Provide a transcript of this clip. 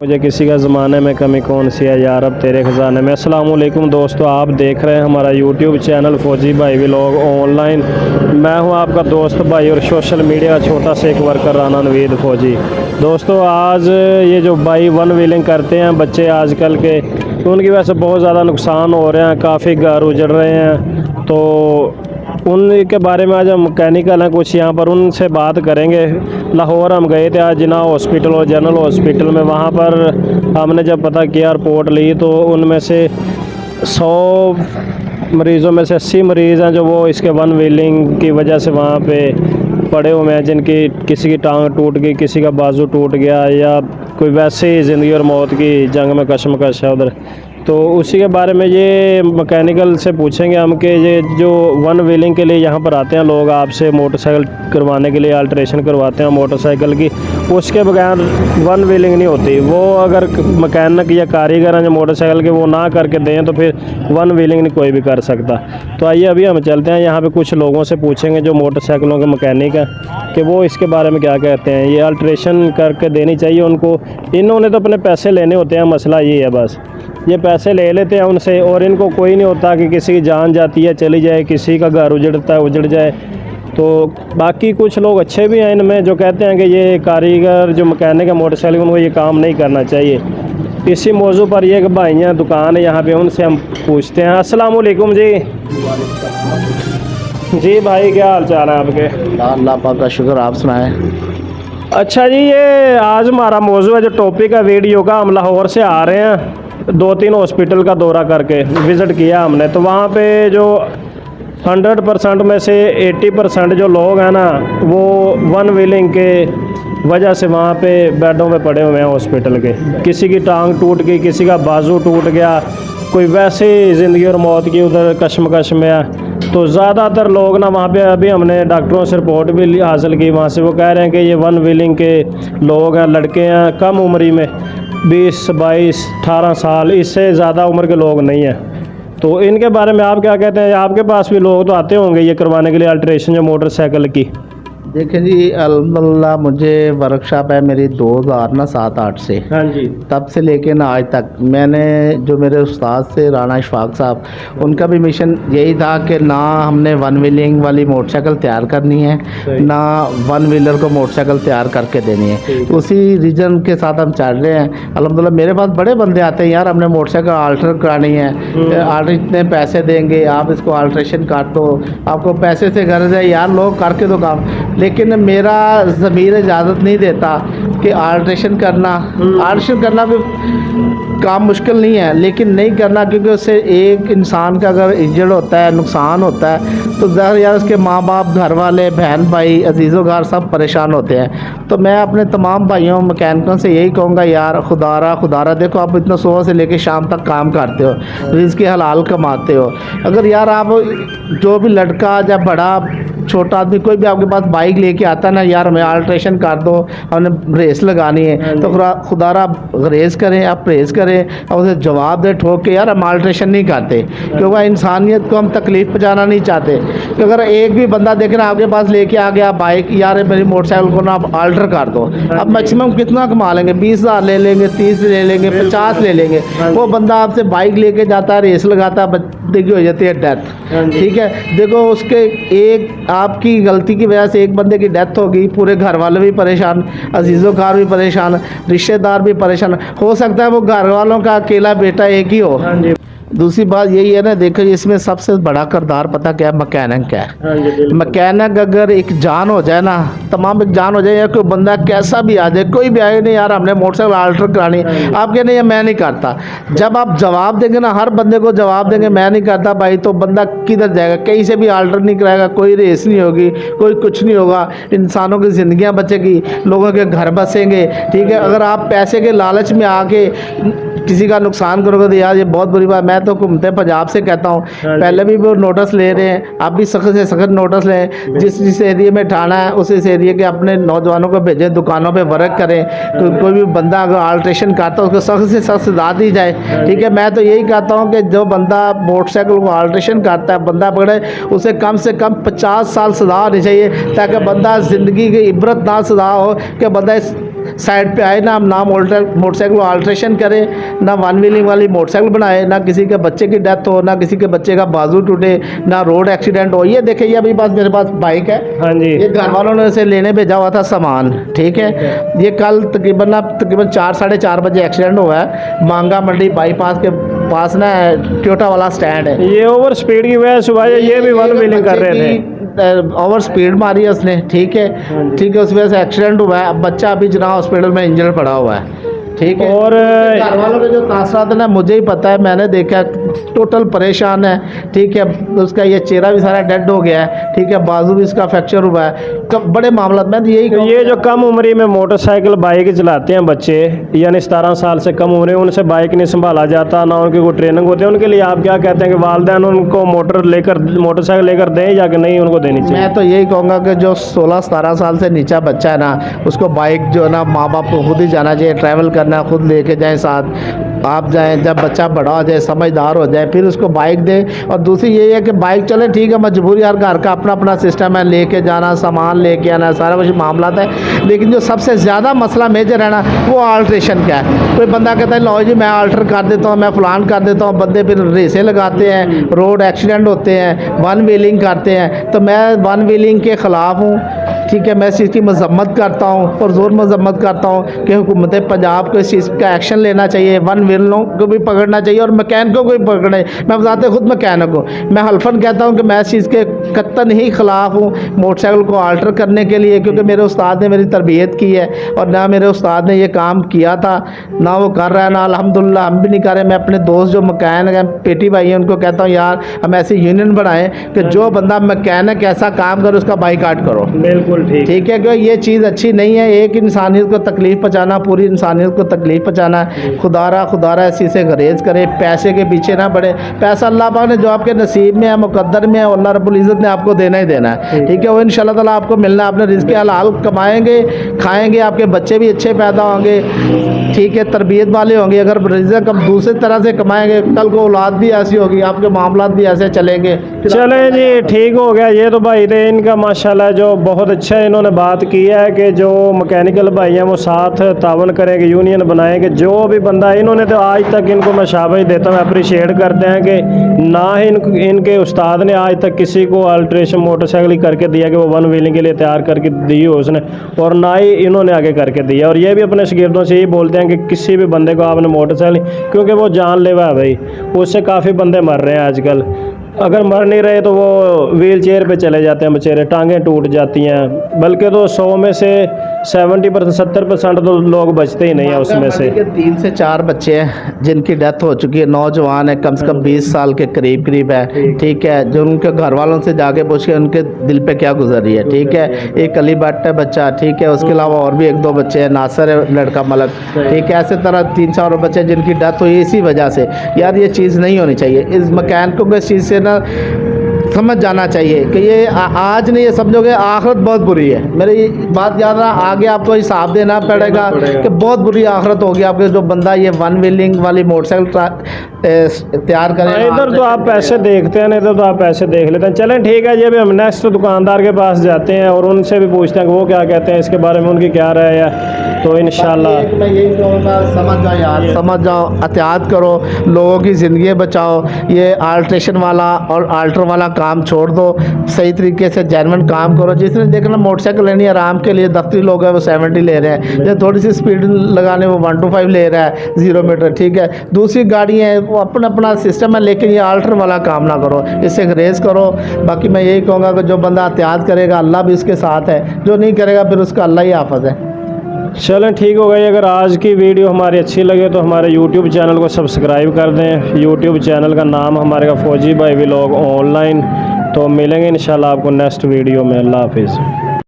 मुझे किसी का ज़माने में कमी कौन सी है यार, अब तेरे ख़जाने में। अस्सलाम वालेकुम दोस्तों, आप देख रहे हैं हमारा यूट्यूब चैनल फौजी भाई व्लॉग ऑनलाइन। मैं हूं आपका दोस्त भाई और सोशल मीडिया का छोटा सा एक वर्कर राना नवीद फौजी। दोस्तों आज ये जो भाई वन व्हीलिंग करते हैं बच्चे आजकल के, तो उनकी वजह से बहुत ज़्यादा नुकसान हो रहे हैं, काफ़ी घर उजड़ रहे हैं। तो उनके बारे में आज हम मैकेनिकल हैं कुछ यहाँ पर, उनसे बात करेंगे। लाहौर हम गए थे आज जिना हॉस्पिटल और जनरल हॉस्पिटल में, वहाँ पर हमने जब पता किया रिपोर्ट ली तो उनमें से 100 मरीज़ों में से 80 मरीज़ हैं जो वो इसके वन व्हीलिंग की वजह से वहाँ पे पड़े हुए हैं, जिनकी किसी की टांग टूट गई, किसी का बाजू टूट गया, या कोई वैसे ही ज़िंदगी और मौत की जंग में कशमकश है उधर। तो उसी के बारे में ये मैकेनिकल से पूछेंगे हम कि ये जो वन व्हीलिंग के लिए यहाँ पर आते हैं लोग, आपसे मोटरसाइकिल करवाने के लिए अल्ट्रेशन करवाते हैं मोटरसाइकिल की, उसके बगैर वन व्हीलिंग नहीं होती। वो अगर मैकेनिक या कारीगर हैं जो मोटरसाइकिल के वो ना करके दें तो फिर वन व्हीलिंग नहीं कोई भी कर सकता। तो आइए अभी हम चलते हैं, यहाँ पे कुछ लोगों से पूछेंगे जो मोटरसाइकिलों के मैकेनिक हैं कि वो इसके बारे में क्या कहते हैं। ये अल्ट्रेशन करके देनी चाहिए उनको, इन्होंने तो अपने पैसे लेने होते हैं, मसला ये है बस, ये पैसे ले लेते हैं उनसे और इनको कोई नहीं होता कि किसी की जान जाती है चली जाए, किसी का घर उजड़ता है उजड़ जाए। तो बाकी कुछ लोग अच्छे भी हैं इनमें जो कहते हैं कि ये कारीगर जो मैकेनिक है मोटरसाइकिल उनको ये काम नहीं करना चाहिए। इसी मौजू पर ये भाइयाँ दुकान है यहाँ पे, उनसे हम पूछते हैं। अस्सलाम वालेकुम जी। जी भाई, क्या हाल चाल है आपके? अल्लाह पाक का शुक्र, आप सुनाएं। अच्छा जी, ये आज हमारा मौजू है जो टॉपिक है वीडियो का, हम लाहौर से आ रहे हैं, 2-3 हॉस्पिटल का दौरा करके विज़िट किया हमने। तो वहाँ पे जो 100% में से 80% जो लोग हैं ना वो वन व्हीलिंग के वजह से वहाँ पे बेडों पे पड़े हुए हैं हॉस्पिटल के। किसी की टांग टूट गई, किसी का बाजू टूट गया, कोई वैसे ही ज़िंदगी और मौत की उधर कशमकश में है। तो ज़्यादातर लोग ना वहाँ पे, अभी हमने डॉक्टरों से रिपोर्ट भी हासिल की वहाँ से, वो कह रहे हैं कि ये वन व्हीलिंग के लोग हैं, लड़के हैं कम उम्री में 20, 22, 18 साल, इससे ज़्यादा उम्र के लोग नहीं हैं। तो इनके बारे में आप क्या कहते हैं? आपके पास भी लोग तो आते होंगे ये करवाने के लिए अल्ट्रेशन जो मोटरसाइकिल की। देखें जी, अल्हम्दुलिल्लाह मुझे वर्कशॉप है मेरी 2007-8 से। हाँ जी। तब से लेके ना आज तक मैंने जो मेरे उस्ताद से राना इशफाक साहब, उनका भी मिशन यही था कि ना हमने वन व्हीलिंग वाली मोटरसाइकिल तैयार करनी है, ना वन व्हीलर को मोटरसाइकिल तैयार करके देनी है। तो उसी रीजन के साथ हम चल रहे हैं। अल्हम्दुलिल्लाह मेरे पास बड़े बंदे आते हैं, यार हमने मोटरसाइकिल आल्टर करानी है, आल्टर इतने पैसे देंगे, आप इसको आल्ट्रेशन काट दो, आपको पैसे से गर्ज है, यार लोग करके दो काम। लेकिन मेरा ज़मीर इजाज़त नहीं देता कि आल्ट्रेशन करना भी काम मुश्किल नहीं है, लेकिन नहीं करना, क्योंकि उससे एक इंसान का अगर इंजर्ड होता है, नुकसान होता है, तो ज़रा यार उसके माँ बाप, घर वाले, बहन भाई, अजीज़ों घर सब परेशान होते हैं। तो मैं अपने तमाम भाइयों मैकेनिकों से यही कहूँगा, यार खुदारा देखो, आप इतना सुबह से लेकर शाम तक काम करते हो, रिज़्क़ के हलाल कमाते हो। अगर यार आप जो भी लड़का या बड़ा छोटा आदमी कोई भी आपके पास बाइक लेके आता ना, यार हमें अल्ट्रेशन कर दो, हमने रेस लगानी है, तो खुदारा रेस करें, आप रेस करें, और उसे जवाब दे ठोक के, यार हम अल्ट्रेशन नहीं करते, क्योंकि इंसानियत को हम तकलीफ़ पहुँचाना नहीं चाहते। कि अगर एक भी बंदा देखे ना आपके पास लेके आ गया बाइक, यार मेरी मोटरसाइकिल को ना आप अल्टर कर दो, अब मैक्सिमम कितना कमा लेंगे? 20,000 ले लेंगे, 30 ले लेंगे, 50 ले लेंगे। वो बंदा आपसे बाइक लेके जाता है, रेस लगाता है, बंदे की हो जाती है डेथ। ठीक है, देखो उसके एक आपकी गलती की वजह से एक बंदे की डेथ होगी, पूरे घर वाले भी परेशान, अजीज़ों कार भी परेशान, रिश्तेदार भी परेशान। हो सकता है वो घर वालों का अकेला बेटा एक ही हो। दूसरी बात यही है ना, देखो इसमें सबसे बड़ा किरदार पता क्या है? मैकेनिक का है। मैकेनिक अगर एक जान हो जाए ना, तमाम एक जान हो जाए, या कोई बंदा कैसा भी आ जाए, कोई भी आए, नहीं यार हमने मोटरसाइकिल अल्टर करानी, आप कहें नहीं मैं नहीं करता। जब आप जवाब देंगे ना, हर बंदे को जवाब देंगे मैं नहीं करता भाई, तो बंदा किधर जाएगा? कहीं से भी अल्टर नहीं कराएगा, कोई रेस नहीं होगी, कोई कुछ नहीं होगा, इंसानों की ज़िंदगियाँ बचेगी, लोगों के घर बसेंगे। ठीक है, अगर आप पैसे के लालच में आके किसी का नुकसान करोगे तो यार ये बहुत बुरी बात। मैं तो घूमते पंजाब से कहता हूँ, पहले भी वो नोटिस ले रहे हैं, आप भी सख्त से सख्त नोटिस लें। जिस एरिया में ठाना है उस एरिया के अपने नौजवानों को भेजें, दुकानों पे वर्क करें। तो कोई भी बंदा अगर अल्ट्रेशन करता है उसको सख्त से सख्त सजा दी जाए। ठीक है, मैं तो यही कहता हूँ कि जो बंदा मोटरसाइकिल को अल्ट्रेशन करता है, बंदा पकड़े, उसे कम से कम 50 साल सजा होनी चाहिए, ताकि बंदा ज़िंदगी की इबरतनाक सजा हो कि बंदा साइड पे आए ना, हम ना मोटरसाइकिल को अल्ट्रेशन करें, ना वन व्हीलिंग वाली मोटरसाइकिल बनाए, ना किसी के बच्चे की डेथ हो, ना किसी के बच्चे का बाजू टूटे, ना रोड एक्सीडेंट हो। ये देखिए, ये अभी पास मेरे पास बाइक है, हाँ जी, ये घर वालों ने इसे लेने भेजा हुआ था सामान, ठीक है। ये कल तकरीबन 4-4:30 बजे एक्सीडेंट हुआ है, मांगा मंडी बाईपास के पास ना टोयोटा वाला स्टैंड है। ये ओवर स्पीड की वजह से हुआ है, ये भी वन व्हीलिंग कर रहे थे। ओवर स्पीड मारी है उसने, ठीक है, ठीक है, उस वजह से एक्सीडेंट हुआ है। अब बच्चा अभी जना हॉस्पिटल में इंजर्ड पड़ा हुआ है, ठीक है। और घर वालों के जो तासरात है ना, मुझे ही पता है, मैंने देखा, टोटल परेशान है, ठीक है। उसका ये चेहरा भी सारा डेड हो गया है, ठीक है, बाजू भी इसका फ्रैक्चर हुआ है। बड़े मामला में यही तो ये जो कम उम्री में मोटरसाइकिल बाइक चलाते हैं बच्चे, यानी 17 साल से कम उम्र, उनसे बाइक नहीं संभाला जाता, ना उनकी कोई ट्रेनिंग होती है, उनके लिए आप क्या कहते हैं कि वालिदैन उनको मोटरसाइकिल लेकर दें या कि नहीं उनको देनी चाहिए? मैं तो यही कहूँगा कि जो 16-17 साल से नीचा बच्चा है ना, उसको बाइक जो है ना, माँ बाप को खुद ही जाना चाहिए, ट्रैवल करना खुद लेके जाएं साथ, आप जाएं। जब बच्चा बड़ा हो जाए, समझदार हो जाए, फिर उसको बाइक दें। और दूसरी ये है कि बाइक चले, ठीक है, मजबूरी, हर घर का अपना अपना सिस्टम है, लेके जाना, सामान लेके आना, सारा कुछ मामला है। लेकिन जो सबसे ज़्यादा मसला मेजर है ना, वो अल्ट्रेशन का है। कोई बंदा कहता है लो जी मैं अल्टर कर देता हूँ, मैं फलान कर देता हूँ, बंदे फिर रेसें लगाते हैं, रोड एक्सीडेंट होते हैं, वन व्हीलिंग करते हैं। तो मैं वन व्हीलिंग के ख़िलाफ़ हूँ, ठीक है। मैं इस चीज़ की मजम्मत करता हूँ और ज़ोर मजम्मत करता हूँ कि हुकूमत पंजाब को इस चीज़ का एक्शन लेना चाहिए, वन व्हीलों को भी पकड़ना चाहिए और मैकेनिकों को भी पकड़ना चाहिए। मैं बताते खुद मैकेनिक हूँ, मैं हल्फन कहता हूँ कि मैं इस चीज़ के कत्तन ही ख़िलाफ़ हूँ मोटरसाइकिल को अल्टर करने के लिए, क्योंकि मेरे उस्ताद ने मेरी तरबियत की है और ना मेरे उस्ताद ने ये काम किया था, ना वो कर रहा है, ना अल्हम्दुलिल्लाह हम भी नहीं कर रहे। मैं अपने दोस्त जो मैकेनिक हैं, पेटी भाई हैं, उनको कहता हूँ यार हम ऐसी यूनियन बनाएं कि जो बंदा मैकेनिक ऐसा काम करे उसका बाइकाट करो। बिल्कुल ठीक है, क्योंकि ये चीज़ अच्छी नहीं है। एक इंसानियत को तकलीफ़ पहुँचाना, पूरी इंसानियत को तकलीफ़ पहुँचाना। खुदारा इसी से गुरेज करे, पैसे के पीछे ना पड़े। पैसा अल्लाह पाक ने जो आपके नसीब में है, मुकद्दर में है, अल्लाह रब्बुल इज़्ज़त ने आपको देना ही देना है, ठीक है। वो इंशाअल्लाह ताला आपको मिलना है। आपने रिज़्क़ हलाल कमाएंगे, खाएंगे, आपके बच्चे भी अच्छे पैदा होंगे, ठीक है, तरबियत वाले होंगे। अगर रिज़्क़ हम दूसरी तरह से कमाएंगे, कल को औलाद भी ऐसी होगी, आपके मामला भी ऐसे चलेंगे। चले जी, ठीक हो गया। ये तो भाई थे, इनका माशाल्लाह जो बहुत अच्छा इन्होंने बात की है कि जो मैकेनिकल भाई हैं वो साथ तावन करेंगे, यूनियन बनाएंगे। जो भी बंदा, इन्होंने तो आज तक इनको मैं शाबाश देता हूँ, अप्रिशिएट करते हैं कि ना ही इनके उस्ताद ने आज तक किसी को अल्ट्रेशन मोटरसाइकिल करके दिया कि वो वन व्हीलिंग के लिए तैयार करके दी हो उसने, और ना ही इन्होंने आगे करके दिया। और ये भी अपने शागिर्दों से यही बोलते हैं कि किसी भी बंदे को आपने मोटरसाइकिल, क्योंकि वो जानलेवा है भाई, उससे काफ़ी बंदे मर रहे हैं आजकल। अगर मर नहीं रहे तो वो व्हील चेयर पर चले जाते हैं बेचारे, टांगें टूट जाती हैं। बल्कि तो 100 में से 70% 70% तो लोग बचते ही नहीं है उसमें से। 3 से 4 बच्चे हैं जिनकी डेथ हो चुकी है, नौजवान है, कम से कम 20 साल के करीब है, ठीक है। जो उनके घर वालों से जाके पूछ के उनके दिल पे क्या गुजर रही है, ठीक है। एक अली भट्ट है बच्चा, ठीक है, उसके अलावा और भी 1-2 बच्चे हैं, नासर है लड़का मलक, ठीक है। ऐसे तरह 3-4 बच्चे जिनकी डेथ हुई इसी वजह से। यार ये चीज़ नहीं होनी चाहिए। इस मैकेनिकों को इस चीज़ से ना समझ जाना चाहिए कि ये आज नहीं, ये समझोगे आखिरत बहुत बुरी है। मेरी बात याद रहा, आगे आपको हिसाब देना पड़ेगा कि बहुत बुरी आखिरत होगी आपके। जो बंदा ये वन व्हीलिंग वाली मोटरसाइकिल तैयार करेगा, इधर तो आप पैसे देखते हैं, नहीं तो आप पैसे देख लेते हैं। चलें ठीक है, ये भी हम नेक्स्ट दुकानदार के पास जाते हैं और उनसे भी पूछते हैं कि वो क्या कहते हैं इसके बारे में, उनकी क्या राय है। तो इंशाल्लाह मैं यही कहूँगा, समझ जाओ यार, समझ जाओ, एहतियात करो, लोगों की ज़िंदगी बचाओ। ये अल्ट्रेशन वाला और अल्टर वाला काम छोड़ दो, सही तरीके से जेन्युइन काम करो। जिसने देखना मोटरसाइकिल लेनी आराम के लिए, दफ्तरी लोग हैं वो 70 ले रहे हैं, जो थोड़ी सी स्पीड लगाने वो 125 ले रहा है 0 मीटर, ठीक है। दूसरी गाड़ी है वो अपना अपना सिस्टम है, लेकिन ये अल्टर वाला काम ना करो, इससे ग्रेज करो। बाकी मैं यही कहूँगा कि जो बंदा एहतियात करेगा अल्लाह भी उसके साथ है, जो नहीं करेगा फिर उसका अल्लाह ही हाफ़िज़ है। चलें ठीक हो गई। अगर आज की वीडियो हमारी अच्छी लगे तो हमारे YouTube चैनल को सब्सक्राइब कर दें। YouTube चैनल का नाम हमारे का फौजी भाई व्लॉग ऑनलाइन। तो मिलेंगे इंशाल्लाह आपको नेक्स्ट वीडियो में। अल्लाह हाफिज़।